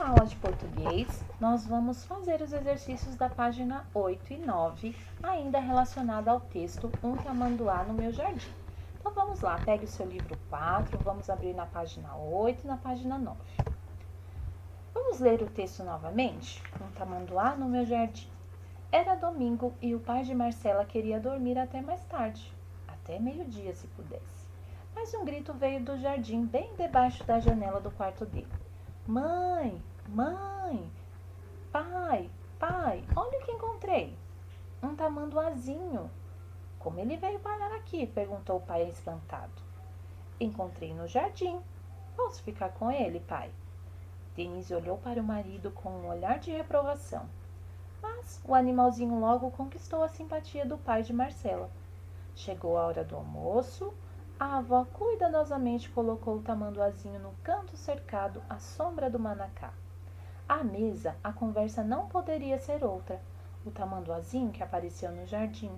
Nessa aula de português, nós vamos fazer os exercícios da página 8 e 9, ainda relacionada ao texto Um Tamanduá no Meu Jardim. Então vamos lá, pegue o seu livro 4, vamos abrir na página 8 e na página 9. Vamos ler o texto novamente? Um Tamanduá no Meu Jardim. Era domingo e o pai de Marcela queria dormir até mais tarde, até meio-dia se pudesse. Mas um grito veio do jardim, bem debaixo da janela do quarto dele. Mãe, mãe, pai, pai, olha o que encontrei. Um tamanduazinho. Como ele veio parar aqui? Perguntou o pai espantado. Encontrei no jardim. Posso ficar com ele, pai? Denise olhou para o marido com um olhar de reprovação. Mas o animalzinho logo conquistou a simpatia do pai de Marcela. Chegou a hora do almoço. A avó cuidadosamente colocou o tamanduazinho no canto cercado à sombra do manacá. À mesa, a conversa não poderia ser outra. O tamanduazinho que apareceu no jardim.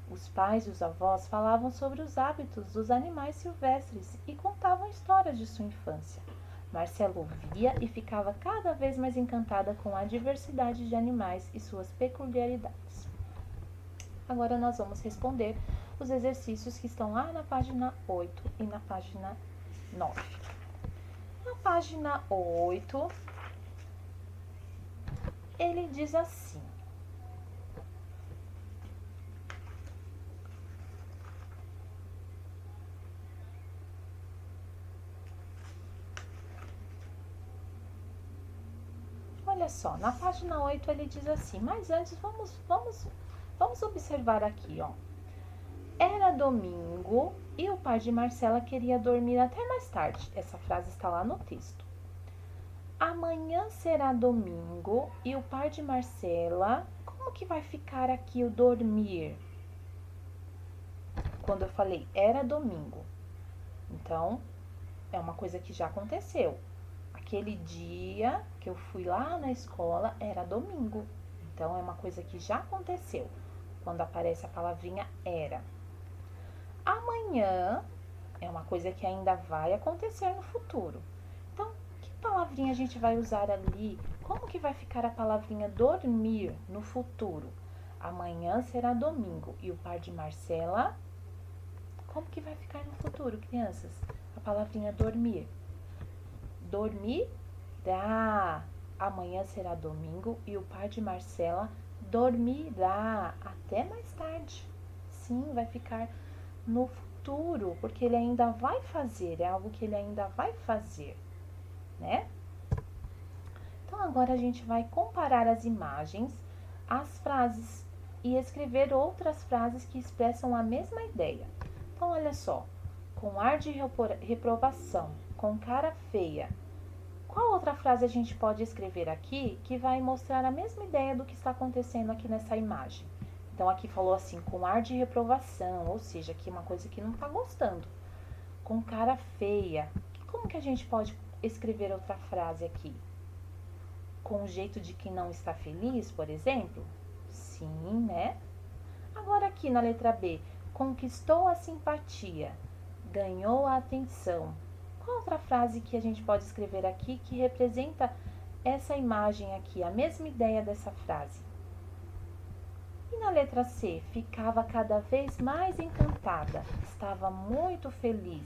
Os pais e os avós falavam sobre os hábitos dos animais silvestres e contavam histórias de sua infância. Marcela ouvia e ficava cada vez mais encantada com a diversidade de animais e suas peculiaridades. Agora nós vamos responder os exercícios que estão lá na página 8 e na página 9. Na página 8, ele diz assim: olha só, na página 8 ele diz assim, mas antes vamos observar aqui, ó. Era domingo e o pai de Marcela queria dormir até mais tarde. Essa frase está lá no texto. Amanhã será domingo e o pai de Marcela, como que vai ficar aqui o dormir? Quando eu falei era domingo, então é uma coisa que já aconteceu. Aquele dia que eu fui lá na escola era domingo, então é uma coisa que já aconteceu. Quando aparece a palavrinha era. Amanhã é uma coisa que ainda vai acontecer no futuro. Então, que palavrinha a gente vai usar ali? Como que vai ficar a palavrinha dormir no futuro? Amanhã será domingo e o pai de Marcela, como que vai ficar no futuro, crianças? A palavrinha dormir. Dormirá. Amanhã será domingo e o pai de Marcela dormirá até mais tarde. Sim, vai ficar no futuro, porque ele ainda vai fazer, é algo que ele ainda vai fazer, né? Então agora a gente vai comparar as imagens, as frases e escrever outras frases que expressam a mesma ideia. Então olha só, com ar de reprovação, com cara feia. Qual outra frase a gente pode escrever aqui que vai mostrar a mesma ideia do que está acontecendo aqui nessa imagem? Então, aqui falou assim, com ar de reprovação, ou seja, aqui uma coisa que não está gostando. Com cara feia. Como que a gente pode escrever outra frase aqui? Com jeito de quem não está feliz, por exemplo? Sim, né? Agora aqui na letra B, conquistou a simpatia, ganhou a atenção. Qual outra frase que a gente pode escrever aqui que representa essa imagem aqui, a mesma ideia dessa frase? E na letra C, ficava cada vez mais encantada, estava muito feliz.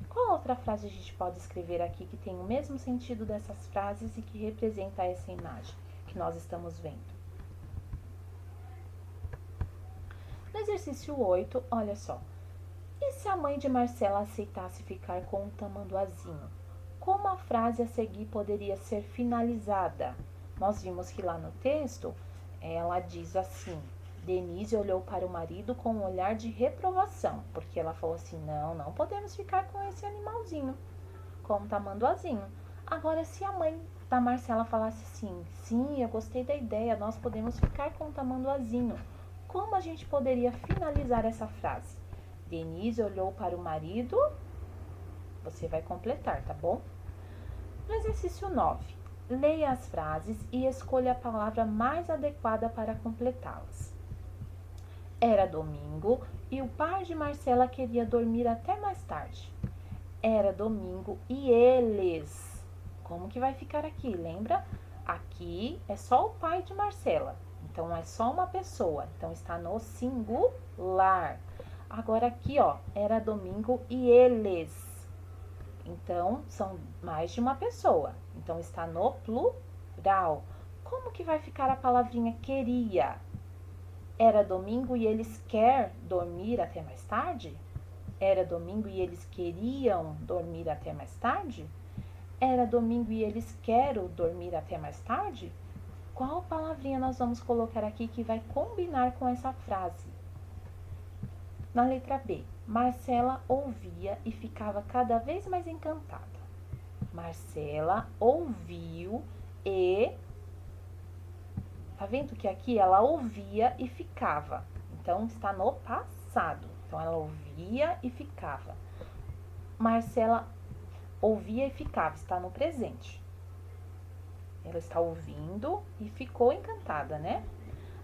Qual outra frase a gente pode escrever aqui que tem o mesmo sentido dessas frases e que representa essa imagem que nós estamos vendo? No exercício 8, olha só. E se a mãe de Marcela aceitasse ficar com um tamanduazinho? Como a frase a seguir poderia ser finalizada? Nós vimos que lá no texto, ela diz assim: Denise olhou para o marido com um olhar de reprovação, porque ela falou assim, não podemos ficar com esse animalzinho, com um tamanduazinho. Agora, se a mãe da Marcela falasse assim, sim, eu gostei da ideia, nós podemos ficar com um tamanduazinho, como a gente poderia finalizar essa frase? Denise olhou para o marido, você vai completar, tá bom? No exercício 9, leia as frases e escolha a palavra mais adequada para completá-las. Era domingo e o pai de Marcela queria dormir até mais tarde. Era domingo e eles. Como que vai ficar aqui? Lembra? Aqui é só o pai de Marcela. Então, é só uma pessoa. Então, está no singular. Agora, aqui, ó, era domingo e eles. Então, são mais de uma pessoa. Então, está no plural. Como que vai ficar a palavrinha queria? Era domingo e eles quer dormir até mais tarde? Era domingo e eles queriam dormir até mais tarde? Era domingo e eles querem dormir até mais tarde? Qual palavrinha nós vamos colocar aqui que vai combinar com essa frase? Na letra B, Marcela ouvia e ficava cada vez mais encantada. Marcela ouviu e... Tá vendo que aqui ela ouvia e ficava? Então, está no passado. Então, ela ouvia e ficava. Marcela ouvia e ficava, está no presente. Ela está ouvindo e ficou encantada, né?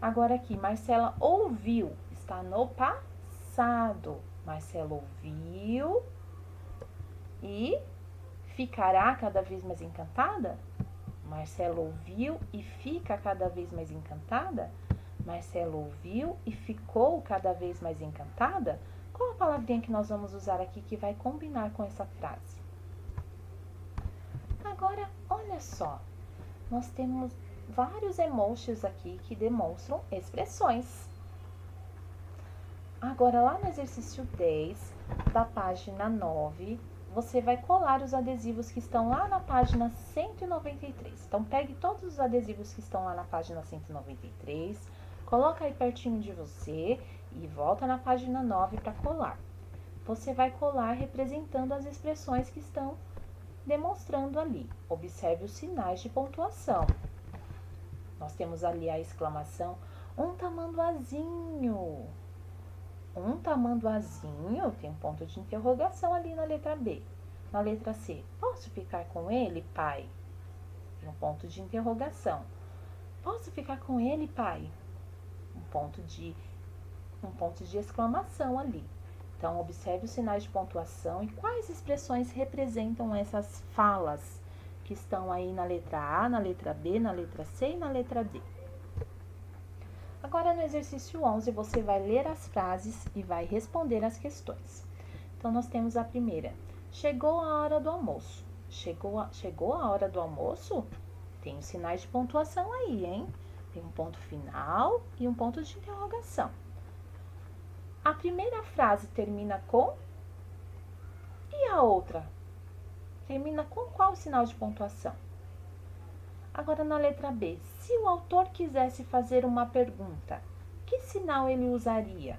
Agora aqui, Marcela ouviu, está no passado. Marcela ouviu e ficará cada vez mais encantada? Marcela ouviu e fica cada vez mais encantada? Marcela ouviu e ficou cada vez mais encantada? Qual a palavrinha que nós vamos usar aqui que vai combinar com essa frase? Agora, olha só. Nós temos vários emojis aqui que demonstram expressões. Agora, lá no exercício 10, da página 9, você vai colar os adesivos que estão lá na página 193. Então, pegue todos os adesivos que estão lá na página 193, coloca aí pertinho de você e volta na página 9 para colar. Você vai colar representando as expressões que estão demonstrando ali. Observe os sinais de pontuação. Nós temos ali a exclamação, um tamanduazinho. Um tamanduazinho, tem um ponto de interrogação ali na letra B. Na letra C, posso ficar com ele, pai? Tem um ponto de interrogação. Posso ficar com ele, pai? Um ponto de exclamação ali. Então, observe os sinais de pontuação e quais expressões representam essas falas que estão aí na letra A, na letra B, na letra C e na letra D. Agora, no exercício 11, você vai ler as frases e vai responder as questões. Então, nós temos a primeira. Chegou a hora do almoço. Chegou a hora do almoço? Tem os sinais de pontuação aí, hein? Tem um ponto final e um ponto de interrogação. A primeira frase termina com... E a outra? Termina com qual sinal de pontuação? Agora, na letra B, se o autor quisesse fazer uma pergunta, que sinal ele usaria?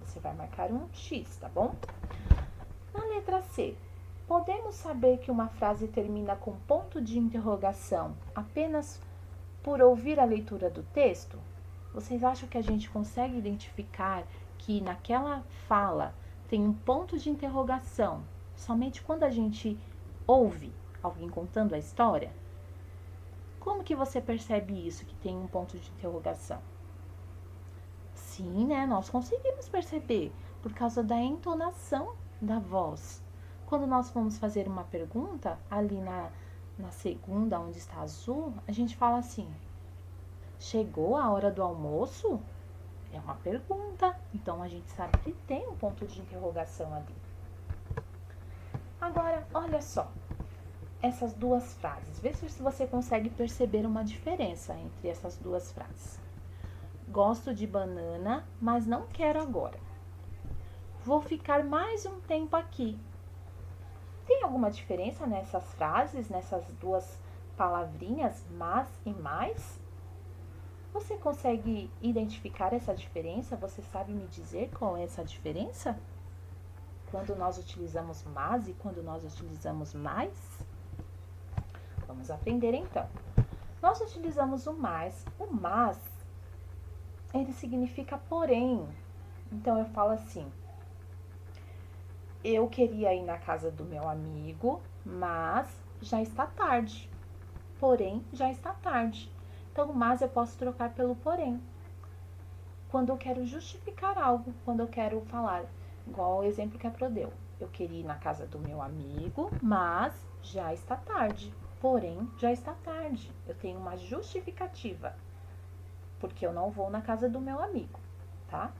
Você vai marcar um X, tá bom? Na letra C, podemos saber que uma frase termina com ponto de interrogação apenas por ouvir a leitura do texto? Vocês acham que a gente consegue identificar que naquela fala tem um ponto de interrogação somente quando a gente ouve alguém contando a história? Como que você percebe isso, que tem um ponto de interrogação? Sim, né? Nós conseguimos perceber por causa da entonação da voz. Quando nós vamos fazer uma pergunta, ali na segunda, onde está azul, a gente fala assim, chegou a hora do almoço? É uma pergunta, então a gente sabe que tem um ponto de interrogação ali. Agora, olha só. Essas duas frases. Vê se você consegue perceber uma diferença entre essas duas frases. Gosto de banana, mas não quero agora. Vou ficar mais um tempo aqui. Tem alguma diferença nessas frases, nessas duas palavrinhas, mas e mais? Você consegue identificar essa diferença? Você sabe me dizer qual é essa diferença? Quando nós utilizamos mas e quando nós utilizamos mais? Vamos aprender então. Nós utilizamos o mais. O mas, ele significa porém. Então, eu falo assim, eu queria ir na casa do meu amigo, mas já está tarde. Porém, já está tarde. Então, o mas eu posso trocar pelo porém. Quando eu quero justificar algo, quando eu quero falar, igual o exemplo que a Pro deu. Eu queria ir na casa do meu amigo, mas já está tarde. Porém, já está tarde. Eu tenho uma justificativa, porque eu não vou na casa do meu amigo, tá?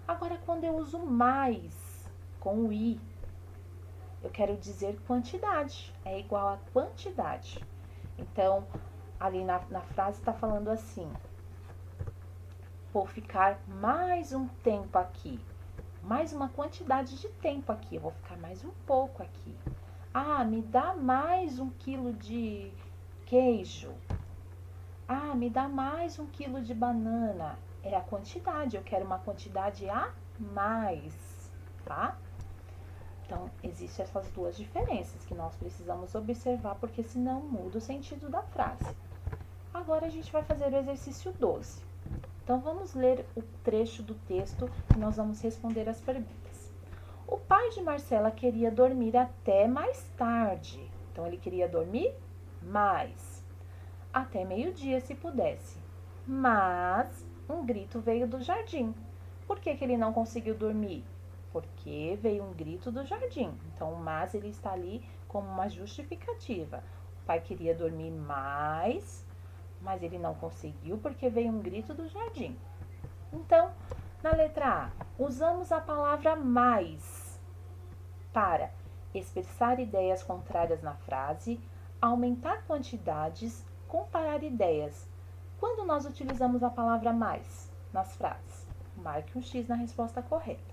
Agora, quando eu uso mais com o i, eu quero dizer quantidade. É igual a quantidade. Então, ali na frase está falando assim: vou ficar mais um tempo aqui. Mais uma quantidade de tempo aqui. Eu vou ficar mais um pouco aqui. Ah, me dá mais 1 quilo de queijo. Ah, me dá mais 1 quilo de banana. É a quantidade. Eu quero uma quantidade a mais, tá? Então, existem essas duas diferenças que nós precisamos observar, porque senão muda o sentido da frase. Agora a gente vai fazer o exercício 12. Então, vamos ler o trecho do texto e nós vamos responder as perguntas. O pai de Marcela queria dormir até mais tarde. Então, ele queria dormir mais. Até meio-dia, se pudesse. Mas um grito veio do jardim. Por que ele não conseguiu dormir? Porque veio um grito do jardim. Então, o mas ele está ali como uma justificativa. O pai queria dormir mais, mas ele não conseguiu porque veio um grito do jardim. Então, na letra A, usamos a palavra mais para expressar ideias contrárias na frase, aumentar quantidades, comparar ideias. Quando nós utilizamos a palavra mais nas frases? Marque um X na resposta correta.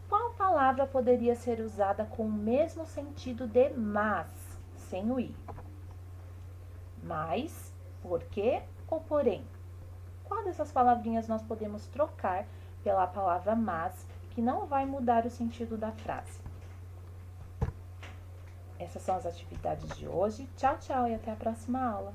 Qual palavra poderia ser usada com o mesmo sentido de mas, sem o i? Mais, porque ou porém? Qual dessas palavrinhas nós podemos trocar pela palavra mas, que não vai mudar o sentido da frase? Essas são as atividades de hoje. Tchau, tchau e até a próxima aula.